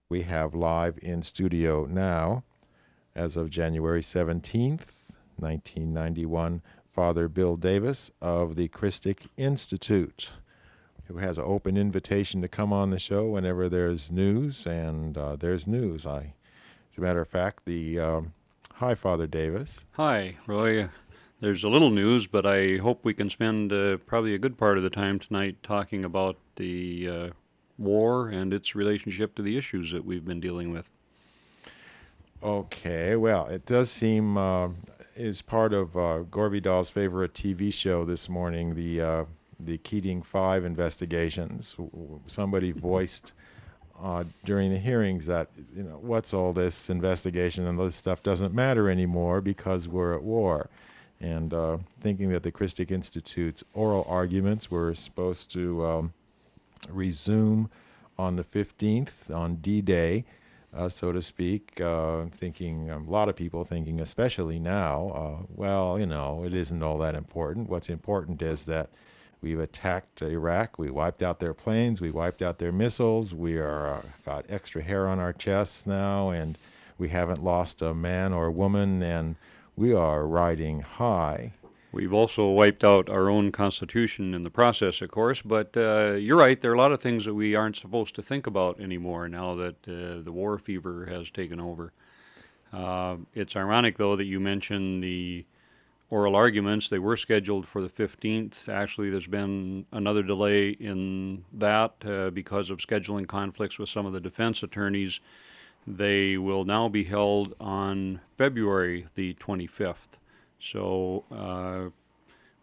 We have live in studio now, as of January 17th, 1991, Father Bill Davis of the Christic Institute, who has an open invitation to come on the show whenever there's news, and there's news. As a matter of fact, hi, Father Davis. Hi, Roy. There's a little news, but I hope we can spend probably a good part of the time tonight talking about the war and its relationship to the issues that we've been dealing with. Okay, well, it does seem is part of Gore Vidal's favorite TV show this morning, the Keating 5 investigations. Somebody voiced during the hearings that, what's all this investigation and this stuff doesn't matter anymore because we're at war. And thinking that the Christic Institute's oral arguments were supposed to resume on the 15th, on D-Day, so to speak, thinking, a lot of people thinking, especially now, it isn't all that important. What's important is that we've attacked Iraq, we wiped out their planes, we wiped out their missiles, we are got extra hair on our chests now, and we haven't lost a man or a woman, and we are riding high. We've also wiped out our own Constitution in the process, of course, but you're right, there are a lot of things that we aren't supposed to think about anymore now that the war fever has taken over. It's ironic, though, that you mentioned the oral arguments. They were scheduled for the 15th. Actually, there's been another delay in that because of scheduling conflicts with some of the defense attorneys. They will now be held on February the 25th. So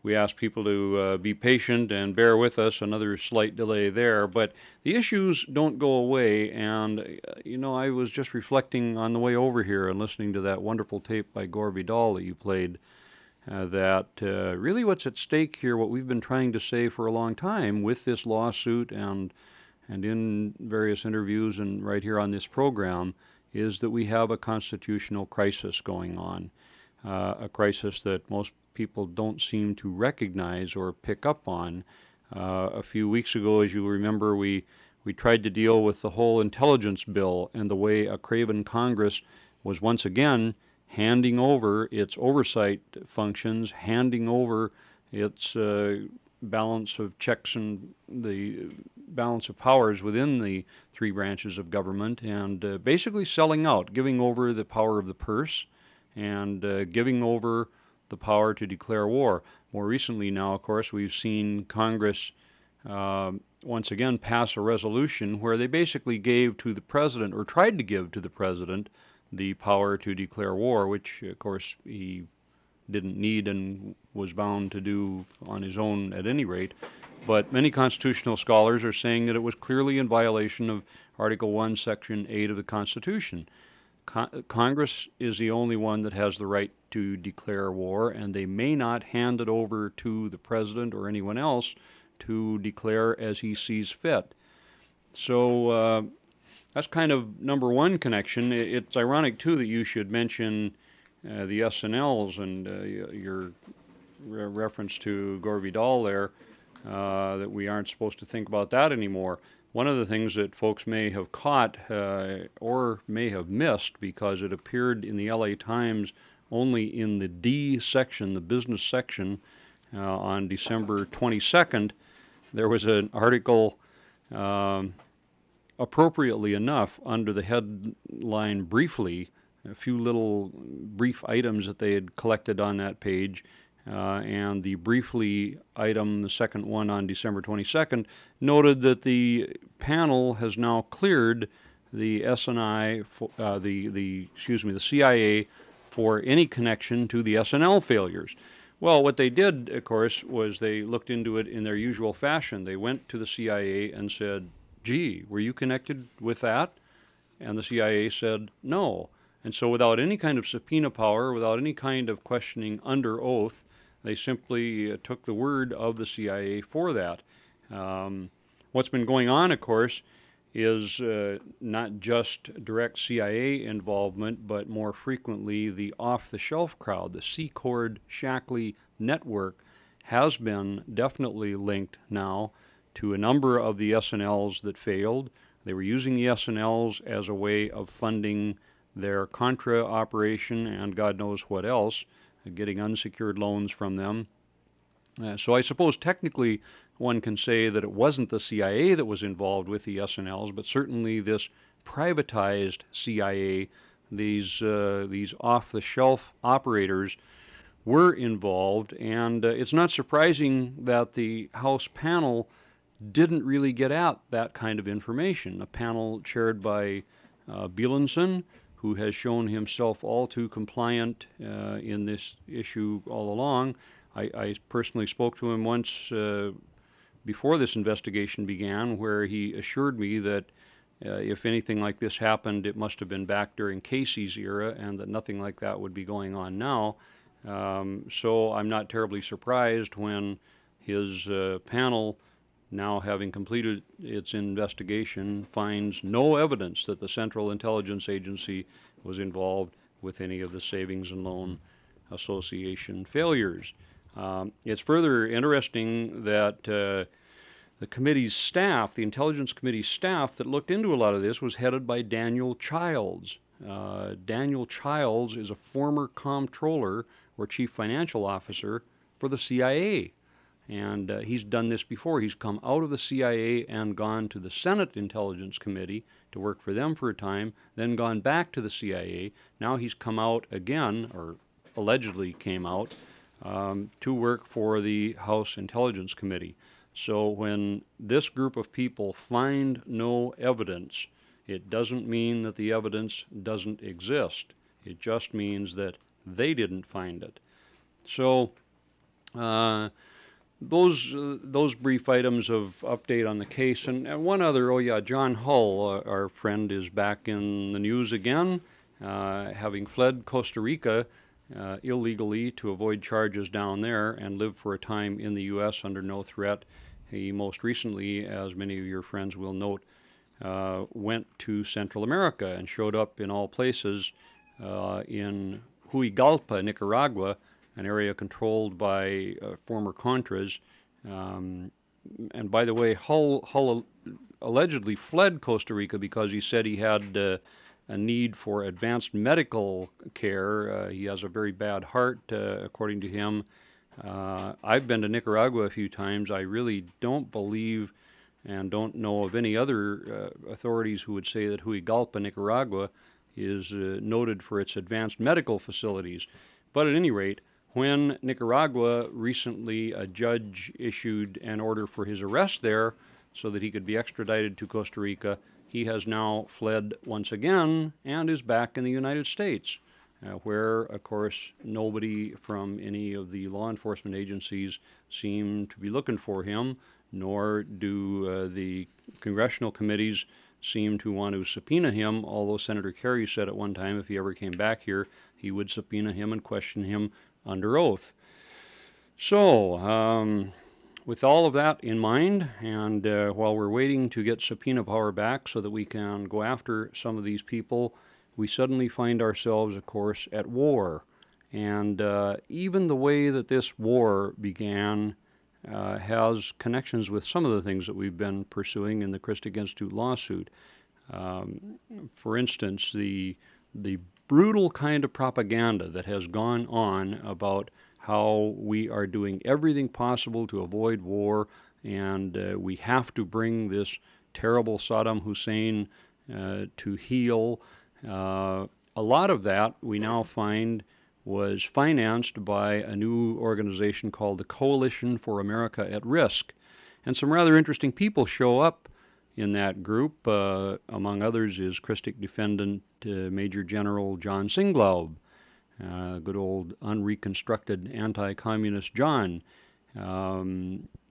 we ask people to be patient and bear with us, another slight delay there. But the issues don't go away. And, I was just reflecting on the way over here and listening to that wonderful tape by Gore Vidal that you played, that really what's at stake here, what we've been trying to say for a long time with this lawsuit and in various interviews and right here on this program, is that we have a constitutional crisis going on. A crisis that most people don't seem to recognize or pick up on. A few weeks ago, as you remember, we tried to deal with the whole intelligence bill and the way a craven Congress was once again handing over its oversight functions, handing over its balance of checks and the balance of powers within the three branches of government, and basically selling out, giving over the power of the purse, and giving over the power to declare war. More recently now, of course, we've seen Congress once again pass a resolution where they basically gave to the president, or tried to give to the president, the power to declare war, which, of course, he didn't need and was bound to do on his own at any rate. But many constitutional scholars are saying that it was clearly in violation of Article 1, Section 8 of the Constitution. Congress is the only one that has the right to declare war, and they may not hand it over to the president or anyone else to declare as he sees fit. So that's kind of number one connection. It's ironic, too, that you should mention the SNLs and your reference to Gore Vidal there, that we aren't supposed to think about that anymore. One of the things that folks may have caught or may have missed, because it appeared in the LA Times only in the D section, the business section, on December 22nd, there was an article, appropriately enough, under the headline Briefly, a few little brief items that they had collected on that page. And the Briefly item, the second one on December 22nd, noted that the panel has now cleared the the CIA for any connection to the SNL failures. Well, what they did, of course, was they looked into it in their usual fashion. They went to the CIA and said, "Gee, were you connected with that?" And the CIA said, "No." And so without any kind of subpoena power, without any kind of questioning under oath, they simply took the word of the CIA for that. What's been going on, of course, is not just direct CIA involvement, but more frequently the off-the-shelf crowd. The Secord-Shackley network has been definitely linked now to a number of the SNLs that failed. They were using the S&Ls as a way of funding their Contra operation and God knows what else, getting unsecured loans from them. So I suppose technically one can say that it wasn't the CIA that was involved with the S&Ls, but certainly this privatized CIA, these off-the-shelf operators were involved, and it's not surprising that the House panel didn't really get at that kind of information. A panel chaired by Bielenson, who has shown himself all too compliant in this issue all along. I personally spoke to him once before this investigation began, where he assured me that if anything like this happened, it must have been back during Casey's era, and that nothing like that would be going on now. So I'm not terribly surprised when his panel, now having completed its investigation, finds no evidence that the Central Intelligence Agency was involved with any of the Savings and Loan Association failures. It's further interesting that the committee's staff, the Intelligence Committee staff that looked into a lot of this, was headed by Daniel Childs. Daniel Childs is a former comptroller or chief financial officer for the CIA. And he's done this before. He's come out of the CIA and gone to the Senate Intelligence Committee to work for them for a time, then gone back to the CIA. Now he's come out again, or allegedly came out, to work for the House Intelligence Committee. So when this group of people find no evidence, it doesn't mean that the evidence doesn't exist. It just means that they didn't find it. So those brief items of update on the case, and one other, John Hull, our friend, is back in the news again, having fled Costa Rica illegally to avoid charges down there and lived for a time in the U.S. under no threat. He most recently, as many of your friends will note, went to Central America and showed up in all places in Huigalpa, Nicaragua, an area controlled by former Contras. And by the way, Hull allegedly fled Costa Rica because he said he had a need for advanced medical care. He has a very bad heart, according to him. I've been to Nicaragua a few times. I really don't believe and don't know of any other authorities who would say that Huigalpa, Nicaragua, is noted for its advanced medical facilities. But at any rate, when Nicaragua recently, a judge issued an order for his arrest there so that he could be extradited to Costa Rica, he has now fled once again and is back in the United States, where, of course, nobody from any of the law enforcement agencies seem to be looking for him, nor do the congressional committees seem to want to subpoena him, although Senator Kerry said at one time if he ever came back here, he would subpoena him and question him under oath. So, with all of that in mind, and while we're waiting to get subpoena power back so that we can go after some of these people, we suddenly find ourselves, of course, at war. And even the way that this war began has connections with some of the things that we've been pursuing in the Christic Institute lawsuit. For instance, the brutal kind of propaganda that has gone on about how we are doing everything possible to avoid war, and we have to bring this terrible Saddam Hussein to heel. A lot of that we now find was financed by a new organization called the Coalition for America at Risk. And some rather interesting people show up in that group. Among others is Christic defendant Major General John Singlaub, good old unreconstructed anti-communist John.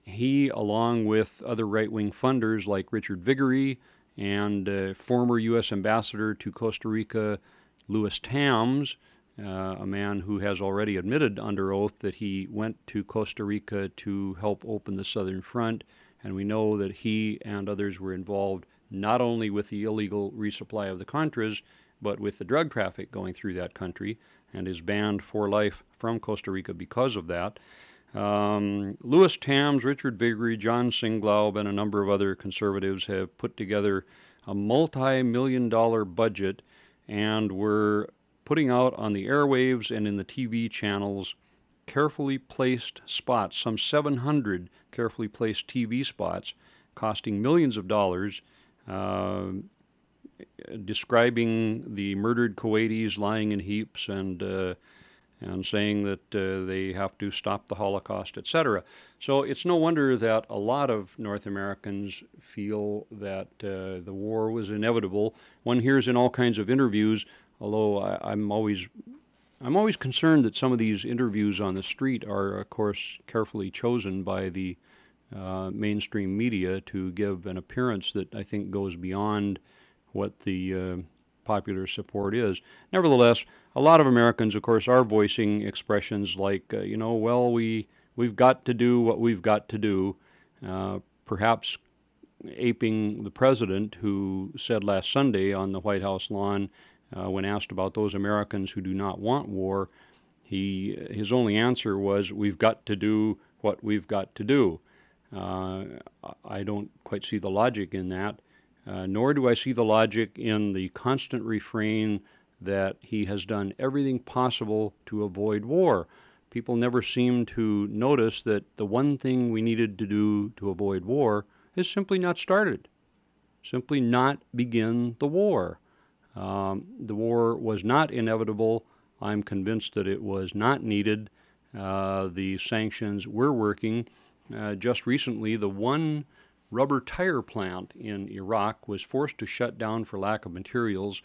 He, along with other right-wing funders like Richard Viguerie and former U.S. Ambassador to Costa Rica, Louis Tams, a man who has already admitted under oath that he went to Costa Rica to help open the Southern Front, and we know that he and others were involved not only with the illegal resupply of the Contras, but with the drug traffic going through that country, and is banned for life from Costa Rica because of that. Louis Tams, Richard Viguerie, John Singlaub, and a number of other conservatives have put together a multi-million-dollar budget, and we're putting out on the airwaves and in the TV channels carefully placed spots, some 700 carefully placed TV spots, costing millions of dollars, uh, describing the murdered Kuwaitis lying in heaps and saying that they have to stop the Holocaust, etc. So it's no wonder that a lot of North Americans feel that the war was inevitable. One hears in all kinds of interviews, although I'm always concerned that some of these interviews on the street are, of course, carefully chosen by the mainstream media to give an appearance that I think goes beyond what the popular support is. Nevertheless, a lot of Americans, of course, are voicing expressions like, well, we've got to do what we've got to do, perhaps aping the president who said last Sunday on the White House lawn, when asked about those Americans who do not want war, his only answer was, "We've got to do what we've got to do." Uh, I don't quite see the logic in that, nor do I see the logic in the constant refrain that he has done everything possible to avoid war. People never seem to notice that the one thing we needed to do to avoid war is simply not started, simply not begin the war. The war was not inevitable. I'm convinced that it was not needed. The sanctions were working. Just recently, the one rubber tire plant in Iraq was forced to shut down for lack of materials.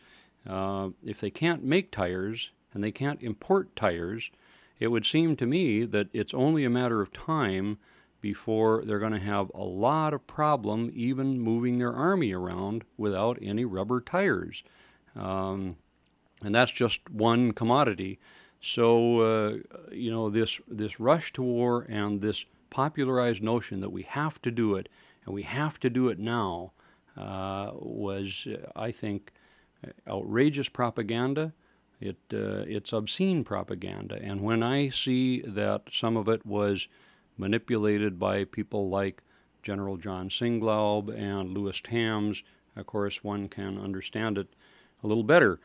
If they can't make tires and they can't import tires, it would seem to me that it's only a matter of time before they're going to have a lot of problem even moving their army around without any rubber tires. Um, and that's just one commodity. So, this rush to war and this popularized notion that we have to do it and we have to do it now was, I think, outrageous propaganda. It's obscene propaganda. And when I see that some of it was manipulated by people like General John Singlaub and Louis Tams, of course, one can understand it a little better.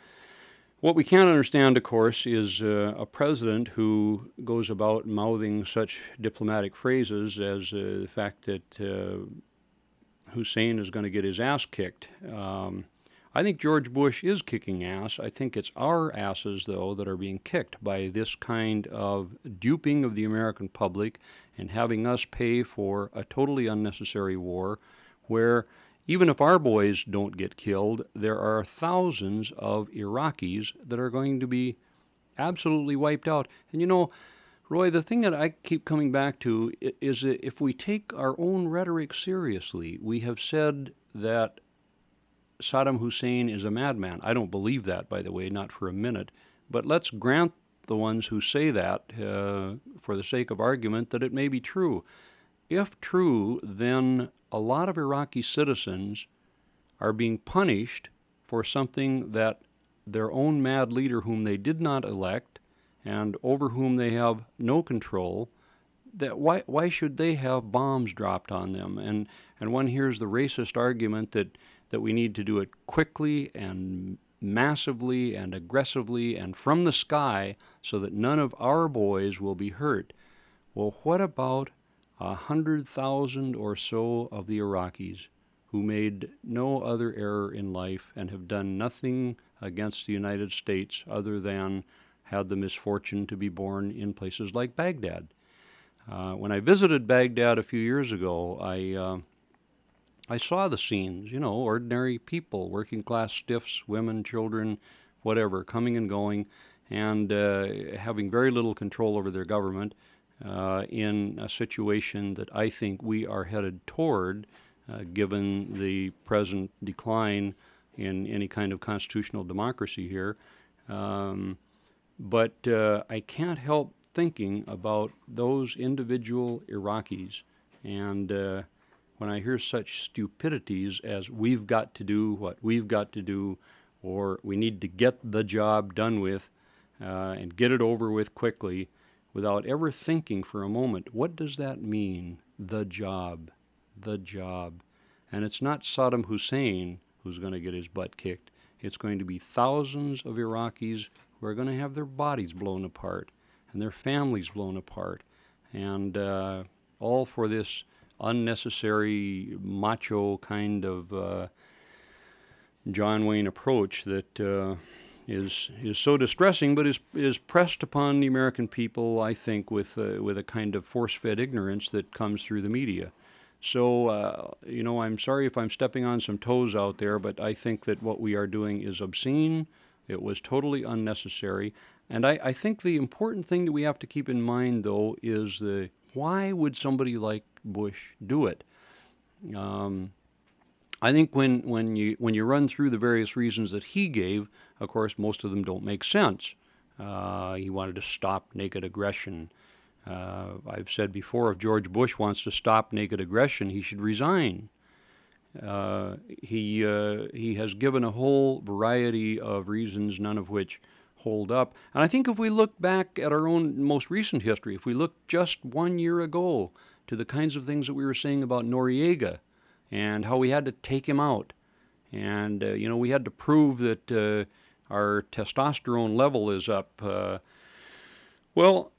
What we can't understand, of course, is a president who goes about mouthing such diplomatic phrases as the fact that Hussein is going to get his ass kicked. I think George Bush is kicking ass. I think it's our asses, though, that are being kicked by this kind of duping of the American public and having us pay for a totally unnecessary war where even if our boys don't get killed, there are thousands of Iraqis that are going to be absolutely wiped out. And Roy, the thing that I keep coming back to is that if we take our own rhetoric seriously, we have said that Saddam Hussein is a madman. I don't believe that, by the way, not for a minute. But let's grant the ones who say that, for the sake of argument, that it may be true. If true, then a lot of Iraqi citizens are being punished for something that their own mad leader, whom they did not elect and over whom they have no control, that why should they have bombs dropped on them? And one hears the racist argument that we need to do it quickly and massively and aggressively and from the sky so that none of our boys will be hurt. Well, what about 100,000 or so of the Iraqis who made no other error in life and have done nothing against the United States other than had the misfortune to be born in places like Baghdad? When I visited Baghdad a few years ago, I saw the scenes, ordinary people, working class stiffs, women, children, whatever, coming and going, and having very little control over their government in a situation that I think we are headed toward, given the present decline in any kind of constitutional democracy here. But I can't help thinking about those individual Iraqis. And when I hear such stupidities as we've got to do what we've got to do, or we need to get the job done with and get it over with quickly, without ever thinking for a moment, what does that mean? The job. And it's not Saddam Hussein who's going to get his butt kicked. It's going to be thousands of Iraqis who are going to have their bodies blown apart and their families blown apart, and all for this unnecessary macho kind of John Wayne approach that is so distressing, but is pressed upon the American people, I think, with a kind of force-fed ignorance that comes through the media. So, I'm sorry if I'm stepping on some toes out there, but I think that what we are doing is obscene. It was totally unnecessary. And I think the important thing that we have to keep in mind, though, is why would somebody like Bush do it? I think when you run through the various reasons that he gave, of course, most of them don't make sense. He wanted to stop naked aggression. I've said before, if George Bush wants to stop naked aggression, he should resign. He has given a whole variety of reasons, none of which hold up. And I think if we look back at our own most recent history, if we look just 1 year ago to the kinds of things that we were saying about Noriega and how we had to take him out, and we had to prove that our testosterone level is up. Look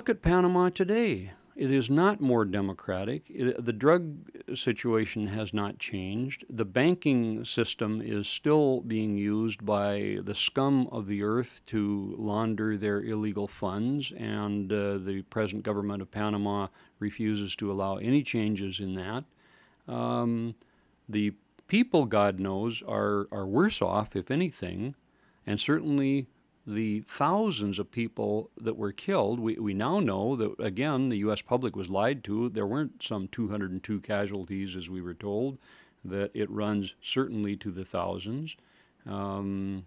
at Panama today. It is not more democratic. The drug situation has not changed. The banking system is still being used by the scum of the earth to launder their illegal funds, and the present government of Panama refuses to allow any changes in that. The people, God knows, are worse off, if anything, and certainly the thousands of people that were killed, we now know that, again, the U.S. public was lied to. There weren't some 202 casualties, as we were told, that it runs certainly to the thousands. Those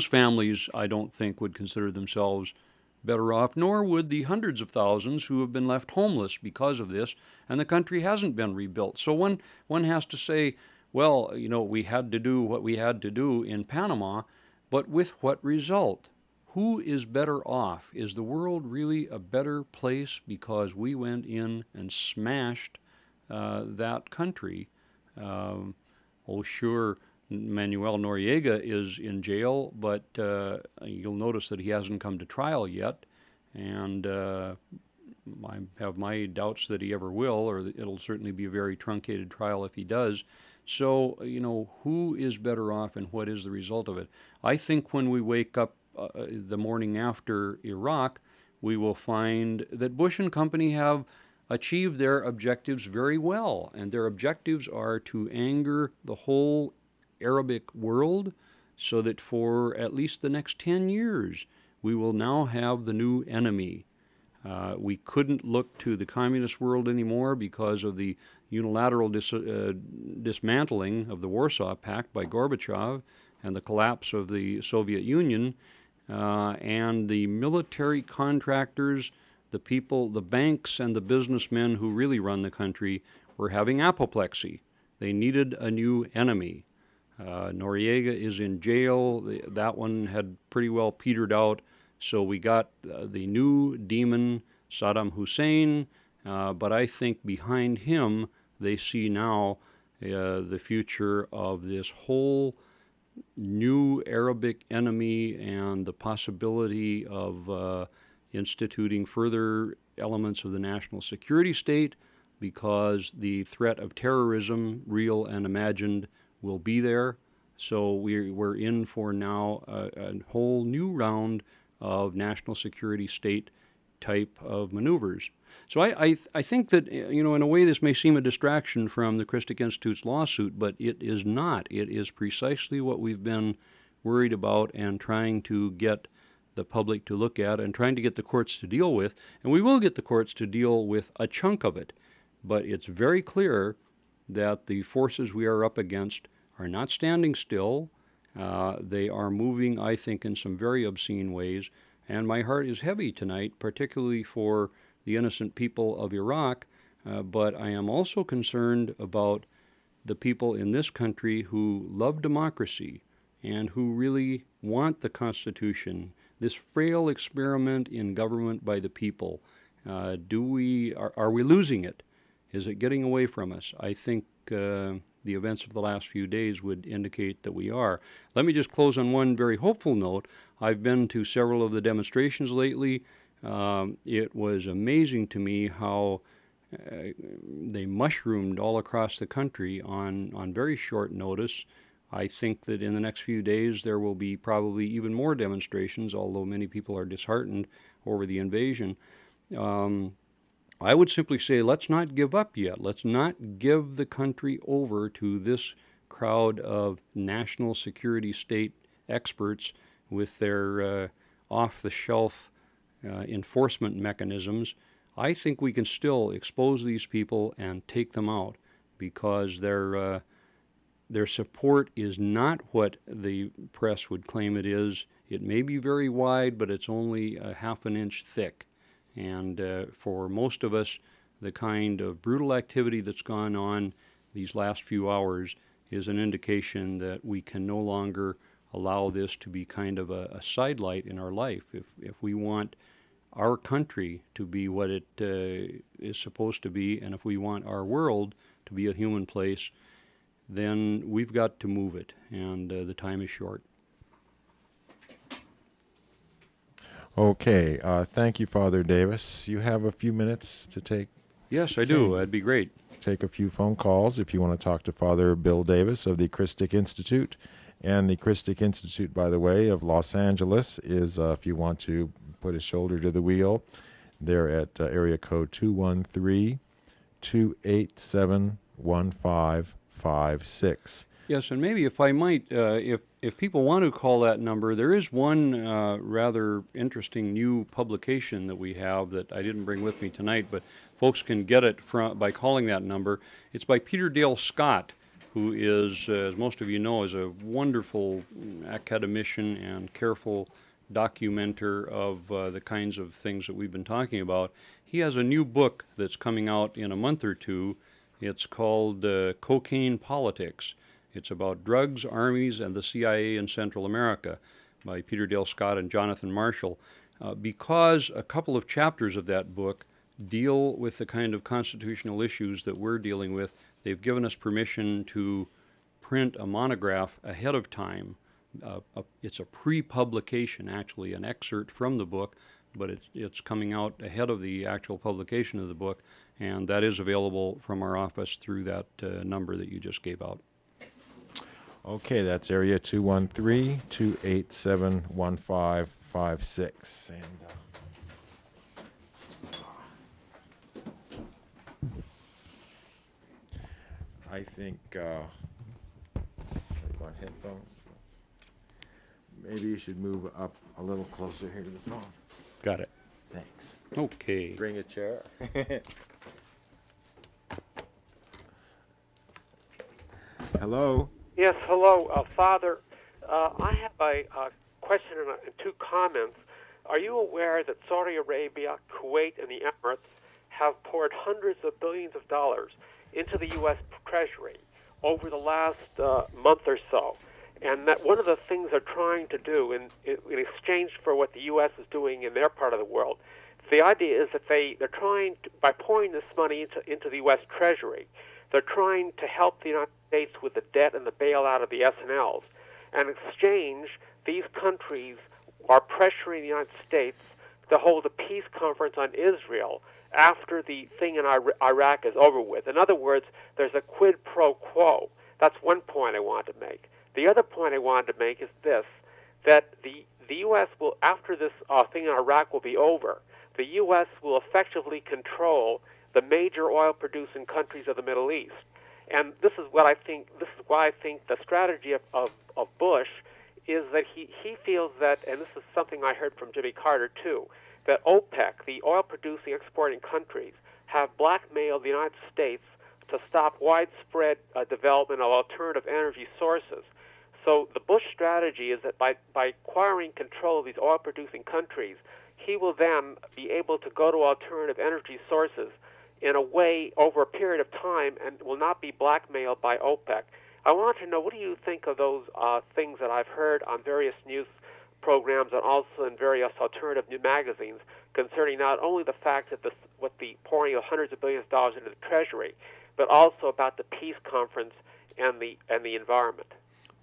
families, I don't think, would consider themselves better off, nor would the hundreds of thousands who have been left homeless because of this, and the country hasn't been rebuilt. So one has to say, well, we had to do what we had to do in Panama, but with what result? Who is better off? Is the world really a better place because we went in and smashed that country? Sure, Manuel Noriega is in jail, but you'll notice that he hasn't come to trial yet, and I have my doubts that he ever will, or it'll certainly be a very truncated trial if he does. So, who is better off and what is the result of it? I think when we wake up the morning after Iraq, we will find that Bush and company have achieved their objectives very well. And their objectives are to anger the whole Arabic world so that for at least the next 10 years, we will now have the new enemy. We couldn't look to the communist world anymore because of the unilateral dismantling of the Warsaw Pact by Gorbachev and the collapse of the Soviet Union, and the military contractors, the people, the banks and the businessmen who really run the country were having apoplexy. They needed a new enemy. Noriega is in jail. That one had pretty well petered out. So we got the new demon, Saddam Hussein, but I think behind him they see now the future of this whole new Arabic enemy and the possibility of instituting further elements of the national security state, because the threat of terrorism, real and imagined, will be there. So we're in for now a whole new round of national security state type of maneuvers. So I think that, in a way this may seem a distraction from the Christic Institute's lawsuit, but it is not. It is precisely what we've been worried about and trying to get the public to look at and trying to get the courts to deal with. And we will get the courts to deal with a chunk of it. But it's very clear that the forces we are up against are not standing still. They are moving, I think, in some very obscene ways. And my heart is heavy tonight, particularly for the innocent people of Iraq. But I am also concerned about the people in this country who love democracy and who really want the Constitution, this frail experiment in government by the people. Are we losing it? Is it getting away from us? I think the events of the last few days would indicate that we are. Let me just close on one very hopeful note. I've been to several of the demonstrations lately. It was amazing to me how they mushroomed all across the country on very short notice. I think that in the next few days there will be probably even more demonstrations, although many people are disheartened over the invasion. I would simply say, let's not give up yet. Let's not give the country over to this crowd of national security state experts with their off-the-shelf enforcement mechanisms. I think we can still expose these people and take them out, because their support is not what the press would claim it is. It may be very wide, but it's only a half an inch thick. And for most of us, the kind of brutal activity that's gone on these last few hours is an indication that we can no longer allow this to be kind of a sidelight in our life. If we want our country to be what it is supposed to be, and if we want our world to be a human place, then we've got to move it, and the time is short. Okay, thank you, Father Davis. You have a few minutes to take Yes, I do. That'd be great. a few phone calls if you want to talk to Father Bill Davis of the Christic Institute. And the Christic Institute, by the way, of Los Angeles is, if you want to put a shoulder to the wheel, they're at area code 213-287-1556. Yes, and maybe if I might, if people want to call that number, there is one rather interesting new publication that we have that I didn't bring with me tonight, but folks can get it by calling that number. It's by Peter Dale Scott, who is, as most of you know, is a wonderful academician and careful documenter of the kinds of things that we've been talking about. He has a new book that's coming out in a month or two. It's called Cocaine Politics. It's about drugs, armies, and the CIA in Central America, by Peter Dale Scott and Jonathan Marshall. Because a couple of chapters of that book deal with the kind of constitutional issues that we're dealing with, they've given us permission to print a monograph ahead of time. It's a pre-publication, actually, an excerpt from the book, but it's coming out ahead of the actual publication of the book, and that is available from our office through that number that you just gave out. Okay, that's area 213-287-1556. And I think, you want headphones? Maybe you should move up a little closer here to the phone. Got it. Thanks. Okay. Bring a chair. Hello. Yes, hello, Father. I have a question and two comments. Are you aware that Saudi Arabia, Kuwait, and the Emirates have poured hundreds of billions of dollars into the U.S. Treasury over the last month or so? And that one of the things they're trying to do in exchange for what the U.S. is doing in their part of the world, the idea is that they're trying to, by pouring this money into the U.S. Treasury, they're trying to help the United States with the debt and the bailout of the S&Ls. And in exchange, these countries are pressuring the United States to hold a peace conference on Israel after the thing in Iraq is over with. In other words, there's a quid pro quo. That's one point I want to make. The other point I wanted to make is this, that the U.S. will, after this thing in Iraq will be over, the U.S. will effectively control the major oil-producing countries of the Middle East. And this is what I think. This is why I think the strategy of Bush is that he feels that, and this is something I heard from Jimmy Carter too, that OPEC, the oil-producing exporting countries, have blackmailed the United States to stop widespread development of alternative energy sources. So the Bush strategy is that by acquiring control of these oil-producing countries, he will then be able to go to alternative energy sources in a way over a period of time and will not be blackmailed by OPEC. I want to know, what do you think of those things that I've heard on various news programs and also in various alternative new magazines concerning not only the fact that what the pouring of hundreds of billions of dollars into the Treasury, but also about the peace conference and the environment?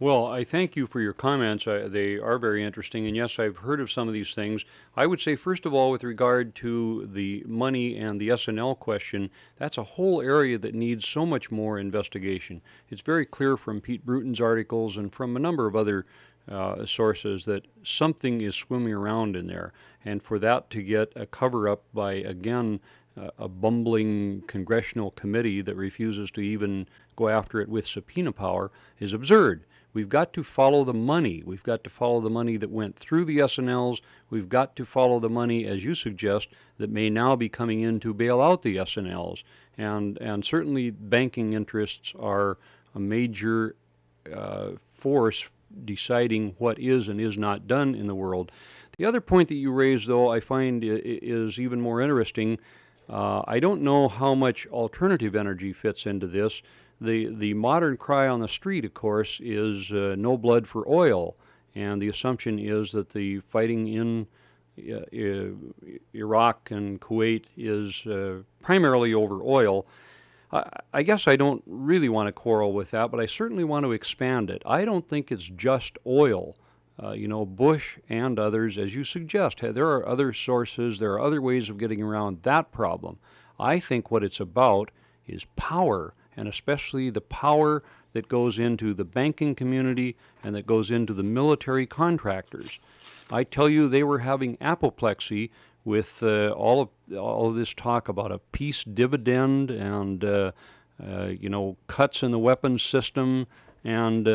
Well, I thank you for your comments. They are very interesting, and yes, I've heard of some of these things. I would say, first of all, with regard to the money and the S&L question, that's a whole area that needs so much more investigation. It's very clear from Pete Bruton's articles and from a number of other sources that something is swimming around in there, and for that to get a cover-up by, again, a bumbling congressional committee that refuses to even go after it with subpoena power is absurd. We've got to follow the money. We've got to follow the money that went through the S&Ls. We've got to follow the money, as you suggest, that may now be coming in to bail out the S&Ls. And certainly banking interests are a major force deciding what is and is not done in the world. The other point that you raised, though, I find is even more interesting. I don't know how much alternative energy fits into this. The modern cry on the street, of course, is no blood for oil, and the assumption is that the fighting in Iraq and Kuwait is primarily over oil. I guess I don't really want to quarrel with that, but I certainly want to expand it. I don't think it's just oil. Bush and others, as you suggest, there are other sources, there are other ways of getting around that problem. I think what it's about is power, and especially the power that goes into the banking community and that goes into the military contractors. I tell you, they were having apoplexy with all of this talk about a peace dividend and cuts in the weapons system. And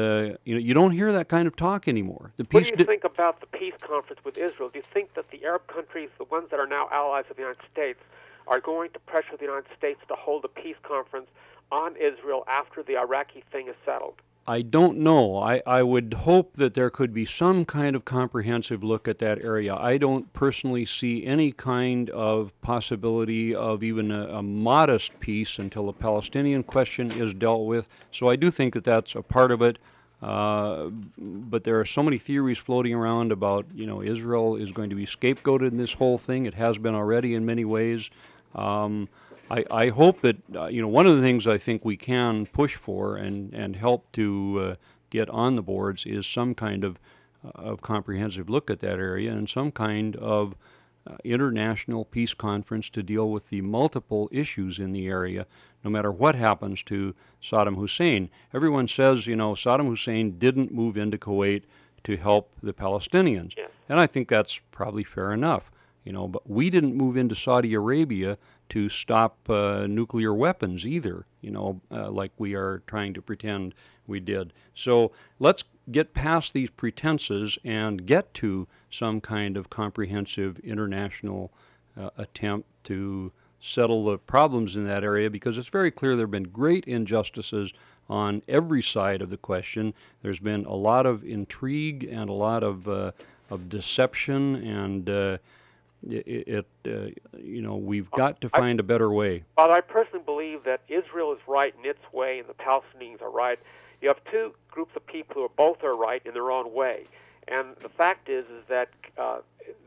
you don't hear that kind of talk anymore. What do you think about the peace conference with Israel? Do you think that the Arab countries, the ones that are now allies of the United States, are going to pressure the United States to hold a peace conference on Israel after the Iraqi thing is settled? I don't know. I would hope that there could be some kind of comprehensive look at that area. I don't personally see any kind of possibility of even a modest peace until the Palestinian question is dealt with. So I do think that that's a part of it. But there are so many theories floating around about, Israel is going to be scapegoated in this whole thing. It has been already in many ways. I hope that, one of the things I think we can push for and help to get on the boards is some kind of comprehensive look at that area and some kind of international peace conference to deal with the multiple issues in the area, no matter what happens to Saddam Hussein. Everyone says, Saddam Hussein didn't move into Kuwait to help the Palestinians. Yes. And I think that's probably fair enough. But we didn't move into Saudi Arabia to stop nuclear weapons either, like we are trying to pretend we did. So let's get past these pretenses and get to some kind of comprehensive international attempt to settle the problems in that area, because it's very clear there have been great injustices on every side of the question. There's been a lot of intrigue and a lot of deception, and we've got to find a better way. Well, I personally believe that Israel is right in its way and the Palestinians are right. You have two groups of people who both are right in their own way. And the fact is that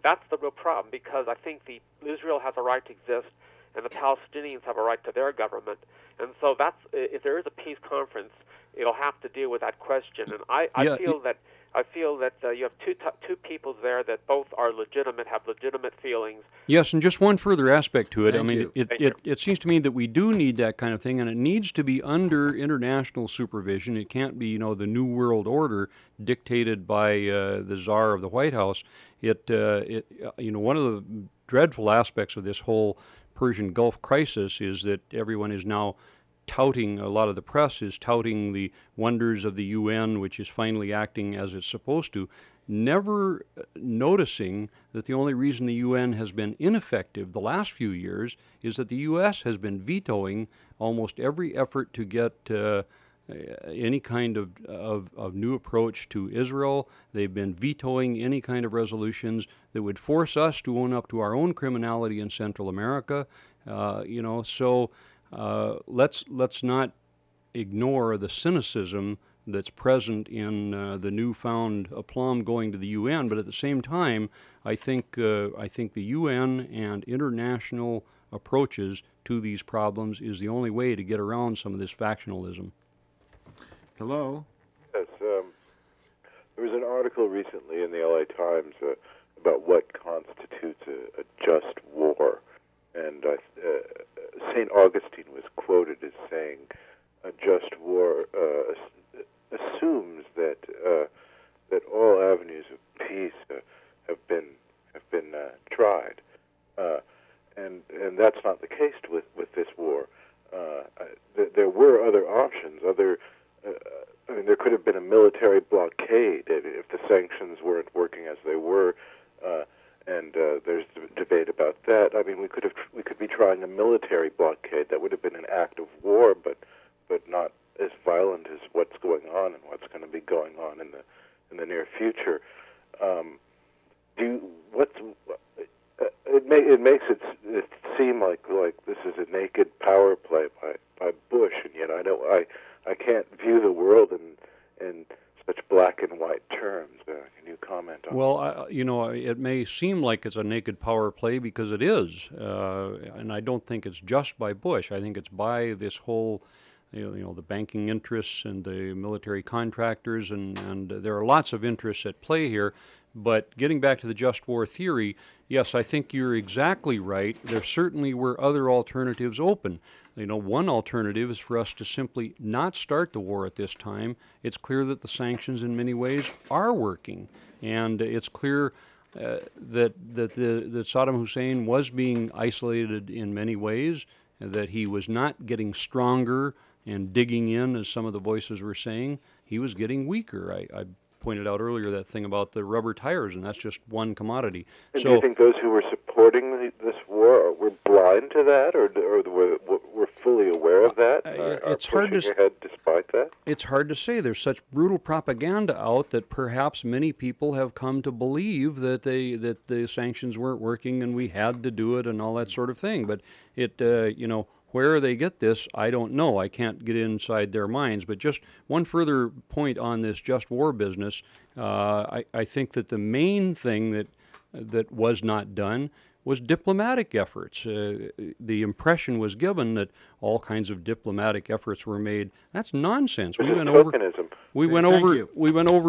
that's the real problem, because I think Israel has a right to exist and the Palestinians have a right to their government. And so if there is a peace conference, it'll have to deal with that question. And I feel that you have two peoples there that both are legitimate, have legitimate feelings. Yes, and just one further aspect to it. Thank you. It seems to me that we do need that kind of thing, and it needs to be under international supervision. It can't be, the New World Order dictated by the czar of the White House. One of the dreadful aspects of this whole Persian Gulf crisis is that everyone is now touting, a lot of the press is touting the wonders of the UN, which is finally acting as it's supposed to, never noticing that the only reason the UN has been ineffective the last few years is that the U.S. has been vetoing almost every effort to get any kind of new approach to Israel. They've been vetoing any kind of resolutions that would force us to own up to our own criminality in Central America. So let's not ignore the cynicism that's present in the newfound aplomb going to the UN, but at the same time, I think the UN and international approaches to these problems is the only way to get around some of this factionalism. Hello? Yes, there was an article recently in the LA Times about what constitutes a just war, and St. Augustine was quoted as saying, "A just war assumes that that all avenues of peace have been tried, and that's not the case with this war. There were other options, I mean, there could have been a military blockade if the sanctions weren't working as they were, and there's debate about that. I mean, we could be trying a military blockade. That would have been an act of war, but not as violent as what's going on and what's going to be going on in the near future. It makes it seem like this is a naked power play by Bush, and yet I can't view the world in such black and white terms. Can you comment on that? Well, it may seem like it's a naked power play because it is, and I don't think it's just by Bush. I think it's by this whole, the banking interests and the military contractors, and there are lots of interests at play here. But getting back to the just war theory, yes, I think you're exactly right. There certainly were other alternatives open. One alternative is for us to simply not start the war at this time. It's clear that the sanctions in many ways are working, and it's clear that Saddam Hussein was being isolated in many ways, that he was not getting stronger and digging in, as some of the voices were saying. He was getting weaker. I pointed out earlier that thing about the rubber tires, and that's just one commodity. And do you think those who were supporting this war were blind to that, or were fully aware of that? It's hard to ahead despite that. It's hard to say. There's such brutal propaganda out that perhaps many people have come to believe that the sanctions weren't working and we had to do it and all that sort of thing. But where they get this, I don't know. I can't get inside their minds. But just one further point on this just war business, I think that the main thing that was not done was diplomatic efforts. The impression was given that all kinds of diplomatic efforts were made. That's nonsense. We went over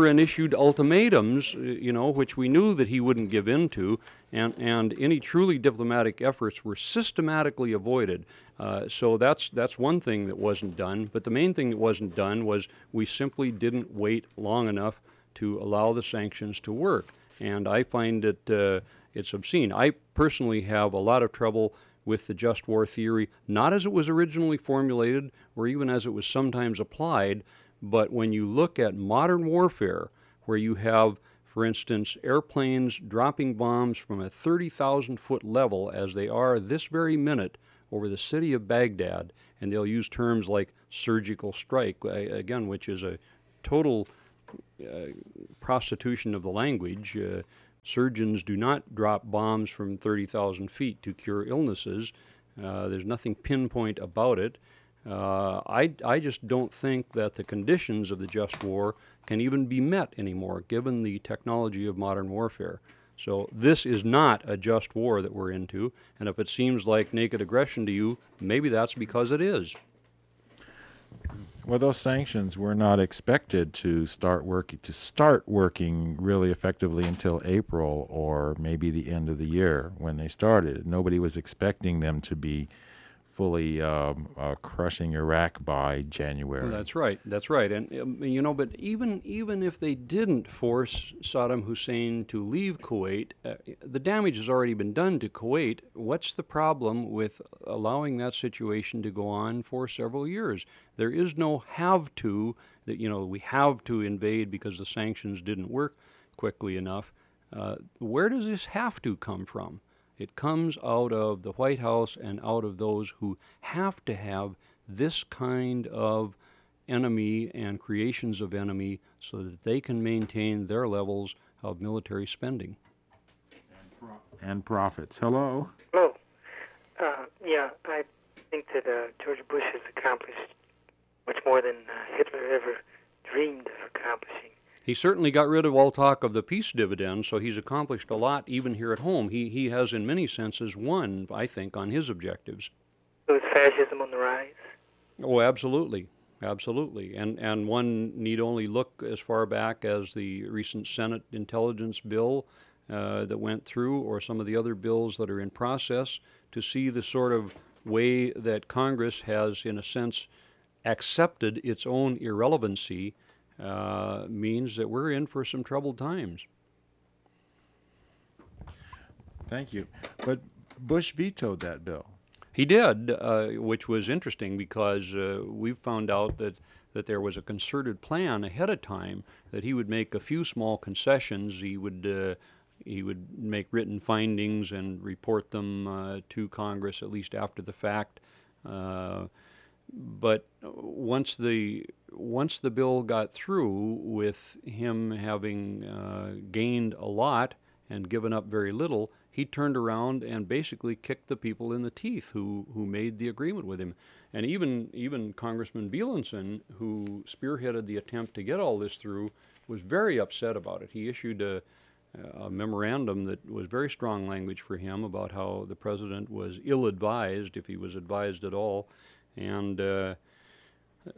and issued ultimatums, which we knew that he wouldn't give in to, and any truly diplomatic efforts were systematically avoided. So that's one thing that wasn't done. But the main thing that wasn't done was we simply didn't wait long enough to allow the sanctions to work. And I find it it's obscene. I personally have a lot of trouble with the just war theory, not as it was originally formulated or even as it was sometimes applied, but when you look at modern warfare, where you have, for instance, airplanes dropping bombs from a 30,000-foot level, as they are this very minute, over the city of Baghdad, and they'll use terms like surgical strike, again, which is a total prostitution of the language. Surgeons do not drop bombs from 30,000 feet to cure illnesses. There's nothing pinpoint about it. I just don't think that the conditions of the just war can even be met anymore, given the technology of modern warfare. So this is not a just war that we're into, and if it seems like naked aggression to you, maybe that's because it is. Well, those sanctions were not expected to start working really effectively until April or maybe the end of the year when they started. Nobody was expecting them to be fully crushing Iraq by January. That's right. And but even if they didn't force Saddam Hussein to leave Kuwait, the damage has already been done to Kuwait. What's the problem with allowing that situation to go on for several years? There is no have to, that we have to invade because the sanctions didn't work quickly enough. Where does this have to come from? It comes out of the White House and out of those who have to have this kind of enemy and creations of enemy so that they can maintain their levels of military spending. And profits. Hello? Hello. Yeah, I think that George Bush has accomplished much more than Hitler ever dreamed of accomplishing. He certainly got rid of all talk of the peace dividend, so he's accomplished a lot even here at home. He has, in many senses, won, I think, on his objectives. So is fascism on the rise? Oh, absolutely. Absolutely. And one need only look as far back as the recent Senate intelligence bill that went through, or some of the other bills that are in process, to see the sort of way that Congress has, in a sense, accepted its own irrelevancy, means that we're in for some troubled times. Thank you. But Bush vetoed that bill. He did, which was interesting because we've found out that there was a concerted plan ahead of time that he would make a few small concessions. He would make written findings and report them to Congress at least after the fact. But once the bill got through, with him having gained a lot and given up very little, he turned around and basically kicked the people in the teeth who made the agreement with him. And even Congressman Bielenson, who spearheaded the attempt to get all this through, was very upset about it. He issued a memorandum that was very strong language for him about how the president was ill-advised, if he was advised at all. And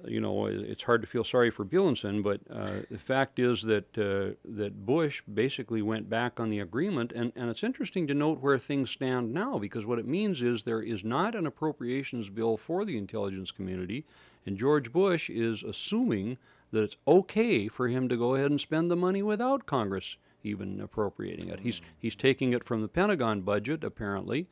it's hard to feel sorry for Bielenson, but the fact is that Bush basically went back on the agreement, and it's interesting to note where things stand now, because what it means is there is not an appropriations bill for the intelligence community, and George Bush is assuming that it's okay for him to go ahead and spend the money without Congress even appropriating it. He's taking it from the Pentagon budget, apparently.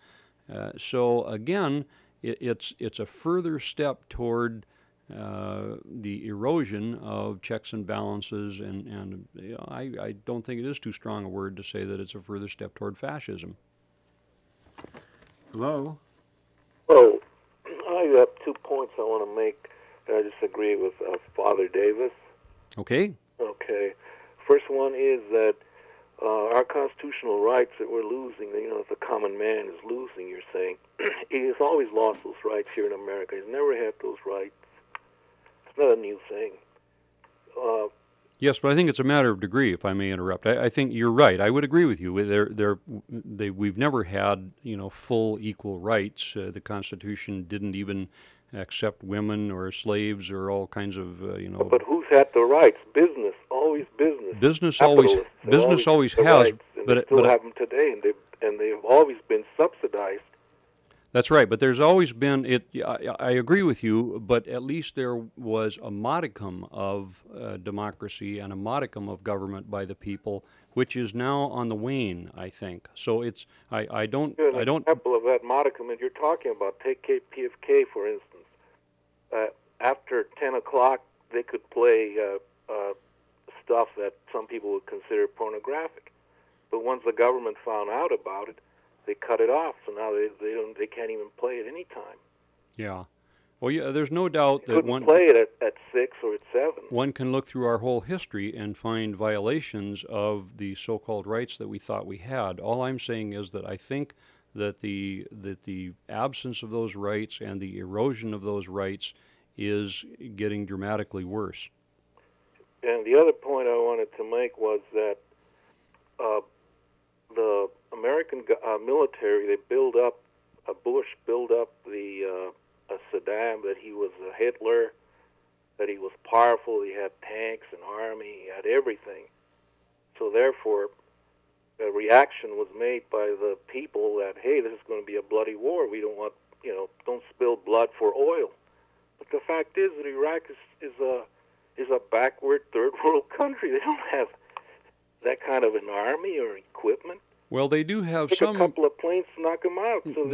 So again, it's a further step toward the erosion of checks and balances, and I don't think it is too strong a word to say that it's a further step toward fascism. Hello? Oh, I have 2 points I want to make. I disagree with Father Davis. Okay. Okay. First one is that our constitutional rights that we're losing, the common man is losing, you're saying. He has always lost those rights here in America. He's never had those rights. It's not a new thing. Yes, but I think it's a matter of degree, if I may interrupt. I think you're right. I would agree with you. We've never had, full equal rights. The Constitution didn't even accept women or slaves or all kinds of, But who's had the rights? Business, always business. Business always has, rights, and but they still have them today, and they've always been subsidized. That's right, but there's always been I agree with you, but at least there was a modicum of democracy and a modicum of government by the people, which is now on the wane, I think. So it's I don't. Example of that modicum, and you're talking about, take KPFK for instance. After 10 o'clock, they could play stuff that some people would consider pornographic, but once the government found out about it, they cut it off. So now they can't even play it any time. Yeah. Well, yeah. There's no doubt that one play it at 6 or at 7. One can look through our whole history and find violations of the so-called rights that we thought we had. All I'm saying is that I think that the absence of those rights and the erosion of those rights is getting dramatically worse. And the other point I wanted to make was that the American military, Bush built up the Saddam, that he was a Hitler, that he was powerful, he had tanks and army, he had everything. So therefore, a reaction was made by the people that, hey, this is going to be a bloody war. We don't want, don't spill blood for oil. But the fact is that Iraq is a backward third world country. They don't have that kind of an army or equipment. Well, they do have Take some. a couple of planes to knock them out. So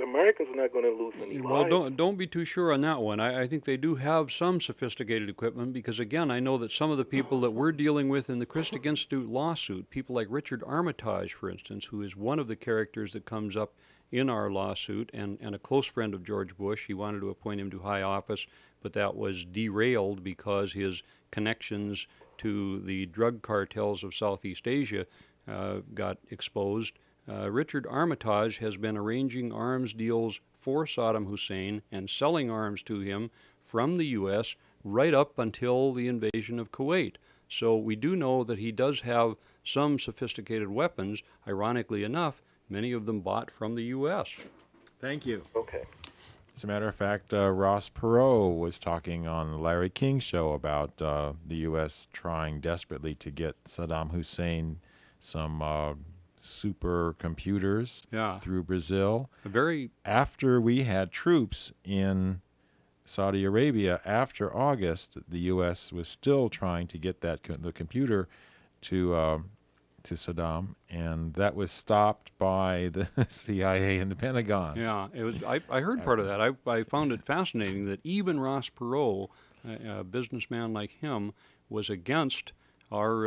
Americans are not going to lose any lives. Well, don't be too sure on that one. I think they do have some sophisticated equipment, because again, I know that some of the people that we're dealing with in the Christic Institute lawsuit, people like Richard Armitage, for instance, who is one of the characters that comes up in our lawsuit, and a close friend of George Bush. He wanted to appoint him to high office, but that was derailed because his connections to the drug cartels of Southeast Asia got exposed. Richard Armitage has been arranging arms deals for Saddam Hussein and selling arms to him from the U.S. right up until the invasion of Kuwait. So we do know that he does have some sophisticated weapons. Ironically enough, many of them bought from the U.S. Thank you. Okay. As a matter of fact, Ross Perot was talking on the Larry King show about the U.S. trying desperately to get Saddam Hussein some supercomputers Yeah. through Brazil. A very After we had troops in Saudi Arabia, after August, the U.S. was still trying to get the computer to Saddam, and that was stopped by the CIA and the Pentagon. Yeah, it was. I heard part of that. I found it fascinating that even Ross Perot, a businessman like him, was against our,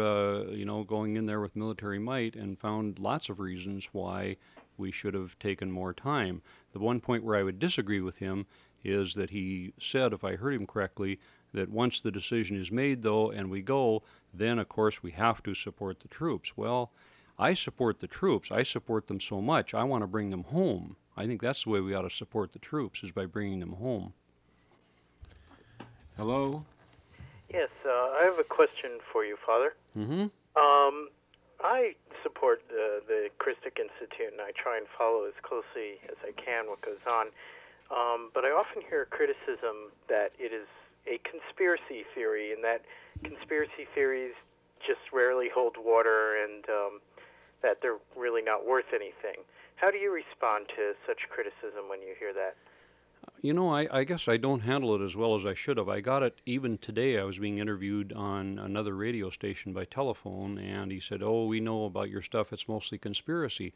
going in there with military might, and found lots of reasons why we should have taken more time. The one point where I would disagree with him is that he said, if I heard him correctly, that once the decision is made, though, and we go, then of course we have to support the troops. Well, I support the troops. I support them so much, I want to bring them home. I think that's the way we ought to support the troops, is by bringing them home. Hello? Yes, I have a question for you, Father. Mm-hmm. I support the Christic Institute, and I try and follow as closely as I can what goes on. But I often hear criticism that it is a conspiracy theory, and that conspiracy theories just rarely hold water, and that they're really not worth anything. How do you respond to such criticism when you hear that? I guess I don't handle it as well as I should have. I got it even today. I was being interviewed on another radio station by telephone, and he said, "Oh, we know about your stuff. It's mostly conspiracy."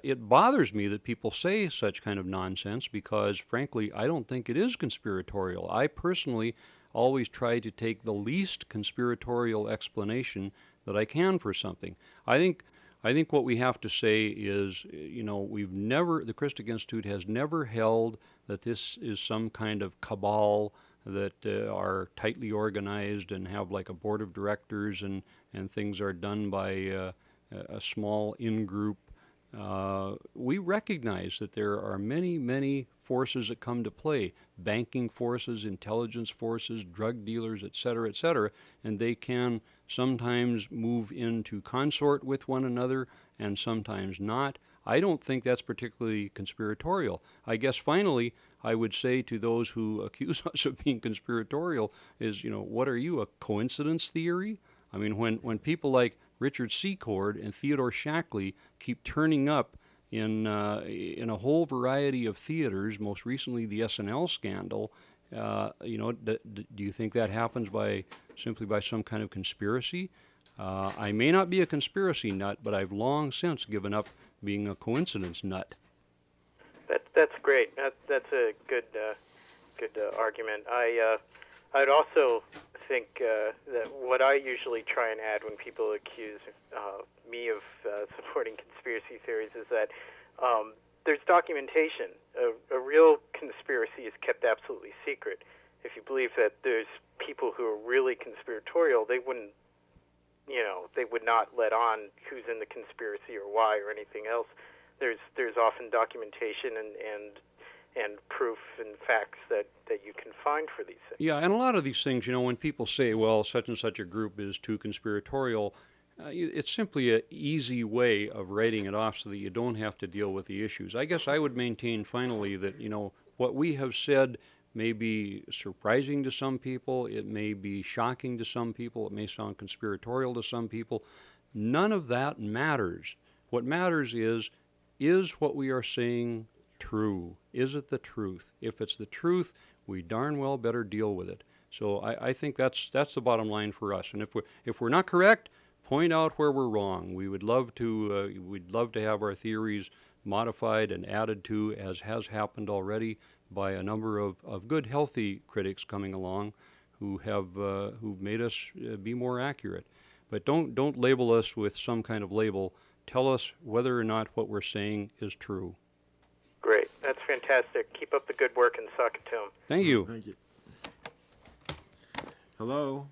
It bothers me that people say such kind of nonsense because, frankly, I don't think it is conspiratorial. I personally always try to take the least conspiratorial explanation that I can for something. I think what we have to say is, the Christic Institute has never held that this is some kind of cabal that are tightly organized and have like a board of directors, and things are done by a small in-group. We recognize that there are many, many forces that come to play: banking forces, intelligence forces, drug dealers, et cetera, and they can sometimes move into consort with one another and sometimes not. I don't think that's particularly conspiratorial. I guess finally, I would say to those who accuse us of being conspiratorial is, what are you, a coincidence theory? I mean, when people like Richard Secord and Theodore Shackley keep turning up in a whole variety of theaters, most recently the SNL scandal, do you think that happens simply by some kind of conspiracy? I may not be a conspiracy nut, but I've long since given up being a coincidence nut. That's great. That's a good argument. I'd also think that what I usually try and add when people accuse me of supporting conspiracy theories is that there's documentation. A real conspiracy is kept absolutely secret. If you believe that there's people who are really conspiratorial, they would not let on who's in the conspiracy or why or anything else. There's often documentation and proof and facts that you can find for these things. Yeah, and a lot of these things, when people say, well, such and such a group is too conspiratorial, it's simply an easy way of writing it off so that you don't have to deal with the issues. I guess I would maintain finally that, what we have said may be surprising to some people, it may be shocking to some people, it may sound conspiratorial to some people. None of that matters. What matters is what we are saying true? Is it the truth? If it's the truth, we darn well better deal with it. So I think that's the bottom line for us. And if we're not correct, point out where we're wrong. We'd love to have our theories modified and added to, as has happened already by a number of good, healthy critics coming along who've made us be more accurate. But don't label us with some kind of label. Tell us whether or not what we're saying is true. Great. That's fantastic. Keep up the good work and suck it to 'em. Thank you. Thank you. Hello?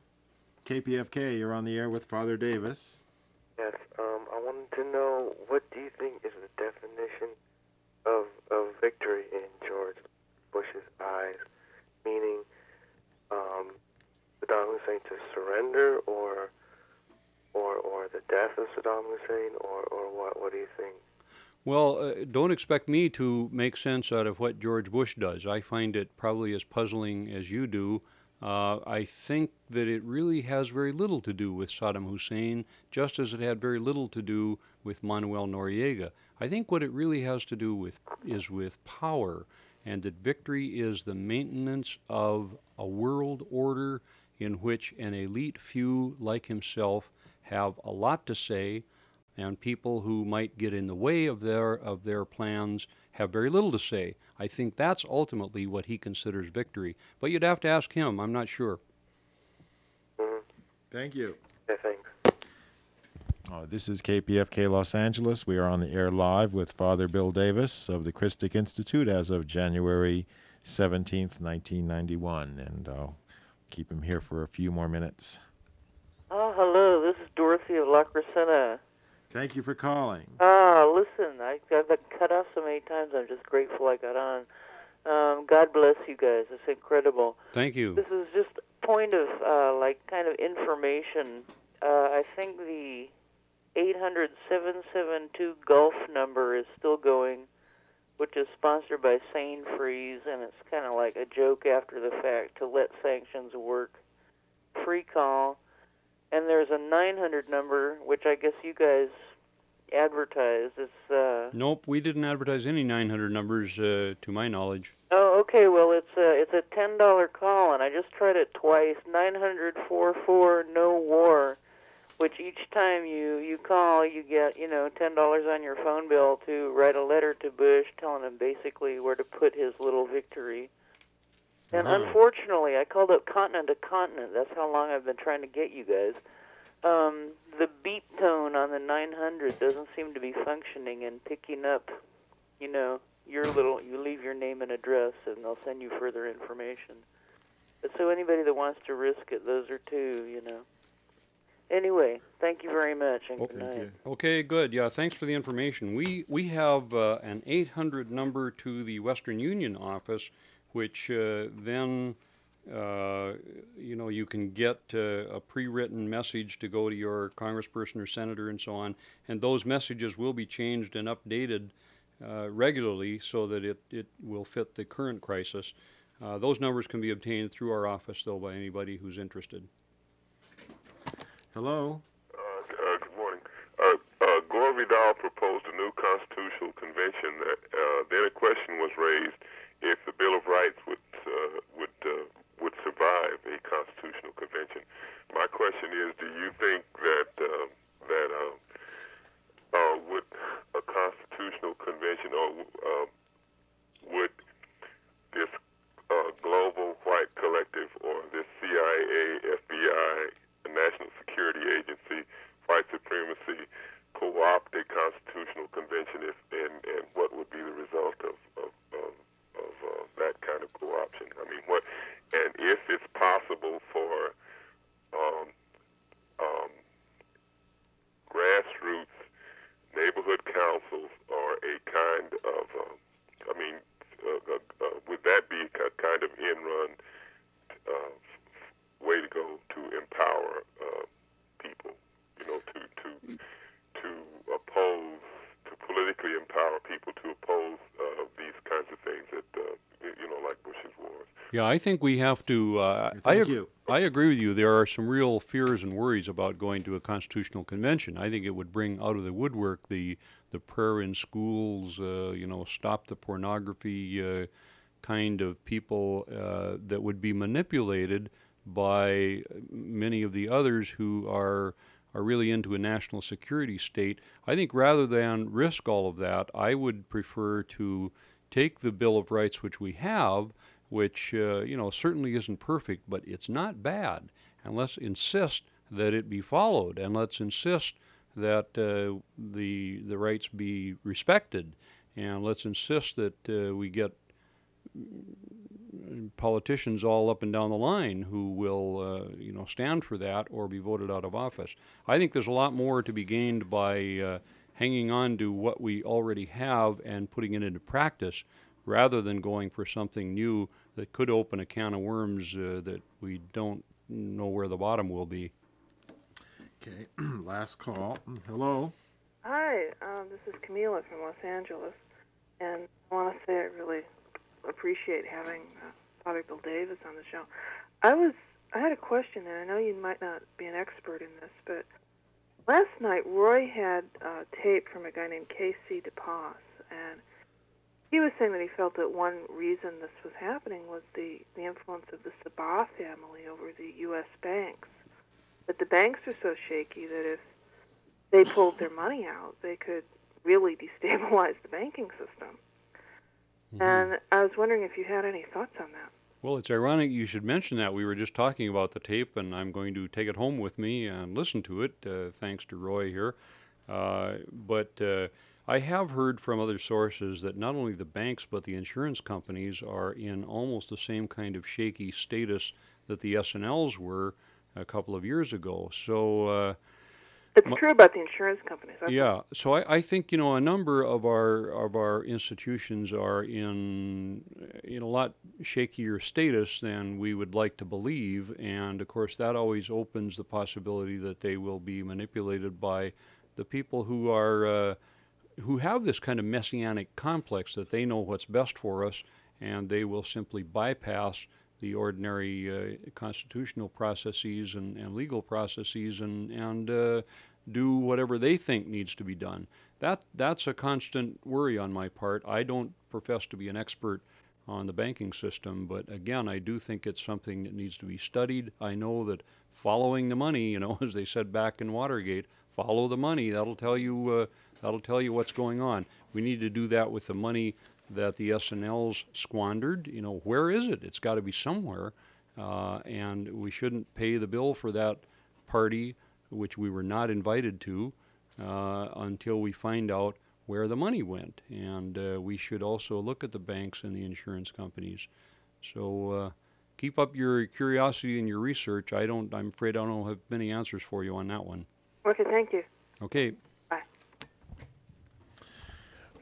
KPFK, you're on the air with Father Davis. Yes, I wanted to know, what do you think is the definition of victory in George Bush's eyes? Meaning, Saddam Hussein to surrender, or the death of Saddam Hussein, or what? What do you think? Well, don't expect me to make sense out of what George Bush does. I find it probably as puzzling as you do. I think that it really has very little to do with Saddam Hussein, just as it had very little to do with Manuel Noriega. I think what it really has to do with is with power, and that victory is the maintenance of a world order in which an elite few like himself have a lot to say, and people who might get in the way of their plans have very little to say. I think that's ultimately what he considers victory. But you'd have to ask him. I'm not sure. Mm-hmm. Thank you. Yeah, thanks. This is KPFK Los Angeles. We are on the air live with Father Bill Davis of the Christic Institute as of January 17th, 1991. And I'll keep him here for a few more minutes. Oh, hello. This is Dorothy of La Crescenta. Thank you for calling. Listen, I got cut off so many times. I'm just grateful I got on. God bless you guys. It's incredible. Thank you. This is just a point of, kind of information. I think the 800-772 Gulf number is still going, which is sponsored by Sane Freeze, and it's kind of like a joke after the fact to let sanctions work. Free call. And there's a 900 number, which I guess you guys advertised. It's Nope, we didn't advertise any 900 numbers to my knowledge. Oh, okay. Well, it's a $10 call, and I just tried it twice. 900-44-NO-WAR, which each time you call, you get $10 on your phone bill to write a letter to Bush, telling him basically where to put his little victory. And unfortunately, I called up continent to continent. That's how long I've been trying to get you guys. The beep tone on the 900 doesn't seem to be functioning and picking up, you leave your name and address, and they'll send you further information. But so anybody that wants to risk it, those are two, Anyway, thank you very much, and good night. Okay, good. Yeah, thanks for the information. We have an 800 number to the Western Union office, which then you can get a pre-written message to go to your congressperson or senator and so on, and those messages will be changed and updated regularly so that it will fit the current crisis. Those numbers can be obtained through our office, though, by anybody who's interested. Hello. Good morning. Gore Vidal proposed a new constitutional convention. Then a question was raised if the Bill of Rights would survive a constitutional convention. My question is, do you think that would a constitutional convention, or would this global white collective, or this CIA, FBI, National Security Agency, white supremacy, co-opt a constitutional convention, and what would be the result of that kind of co-option? I mean, and if it's possible for grassroots neighborhood councils, or a kind of, would that be a kind of in-run way to go to empower people, to oppose, to politically empower people to oppose these kinds of things that, like Bush's wars? Yeah, I think we have to. I agree with you. There are some real fears and worries about going to a constitutional convention. I think it would bring out of the woodwork the prayer in schools, stop the pornography kind of people that would be manipulated by many of the others who are really into a national security state. I think rather than risk all of that, I would prefer to take the Bill of Rights which we have, which certainly isn't perfect, but it's not bad, and let's insist that it be followed, and let's insist that the rights be respected, and let's insist that we get politicians all up and down the line who will stand for that or be voted out of office. I think there's a lot more to be gained by hanging on to what we already have and putting it into practice, rather than going for something new that could open a can of worms that we don't know where the bottom will be. Okay, last call. Hello. Hi, this is Camila from Los Angeles, and I want to say I really appreciate having Father Bill Davis on the show. I had a question, and I know you might not be an expert in this, but last night Roy had tape from a guy named K.C. DePass, and he was saying that he felt that one reason this was happening was the influence of the Sabah family over the U.S. banks. That the banks are so shaky that if they pulled their money out, they could really destabilize the banking system. Mm-hmm. And I was wondering if you had any thoughts on that. Well, it's ironic you should mention that. We were just talking about the tape, and I'm going to take it home with me and listen to it, thanks to Roy here. But I have heard from other sources that not only the banks but the insurance companies are in almost the same kind of shaky status that the S&Ls were a couple of years ago. So it's true about the insurance companies. Yeah, so I think a number of our institutions are in a lot shakier status than we would like to believe, and of course that always opens the possibility that they will be manipulated by the people who are who have this kind of messianic complex that they know what's best for us, and they will simply bypass the ordinary constitutional processes and legal processes and do whatever they think needs to be done. That's a constant worry on my part. I don't profess to be an expert on the banking system, but again, I do think it's something that needs to be studied. I know that following the money, as they said back in Watergate, follow the money. That'll tell you what's going on. We need to do that with the money that the S&Ls squandered. Where is it? It's got to be somewhere, and we shouldn't pay the bill for that party, which we were not invited to, until we find out where the money went. And we should also look at the banks and the insurance companies. So keep up your curiosity and your research. I'm afraid I don't have many answers for you on that one. Okay, thank you. Okay. Bye.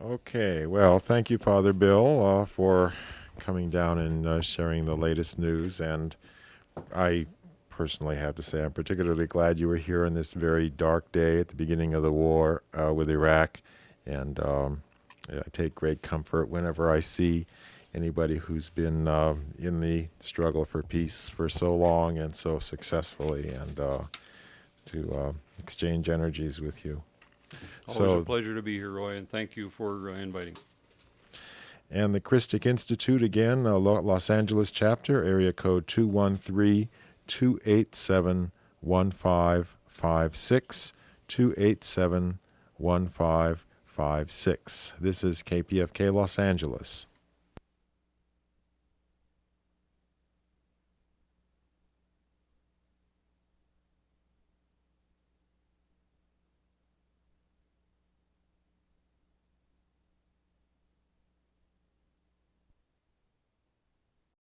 Okay, well, thank you, Father Bill, for coming down and sharing the latest news. And I personally have to say I'm particularly glad you were here on this very dark day at the beginning of the war with Iraq. And I take great comfort whenever I see anybody who's been in the struggle for peace for so long and so successfully, and to exchange energies with you. Always a pleasure to be here, Roy, and thank you for inviting. And the Christic Institute, again, Los Angeles chapter, area code 213-287-1556, 287-1556. This is KPFK Los Angeles.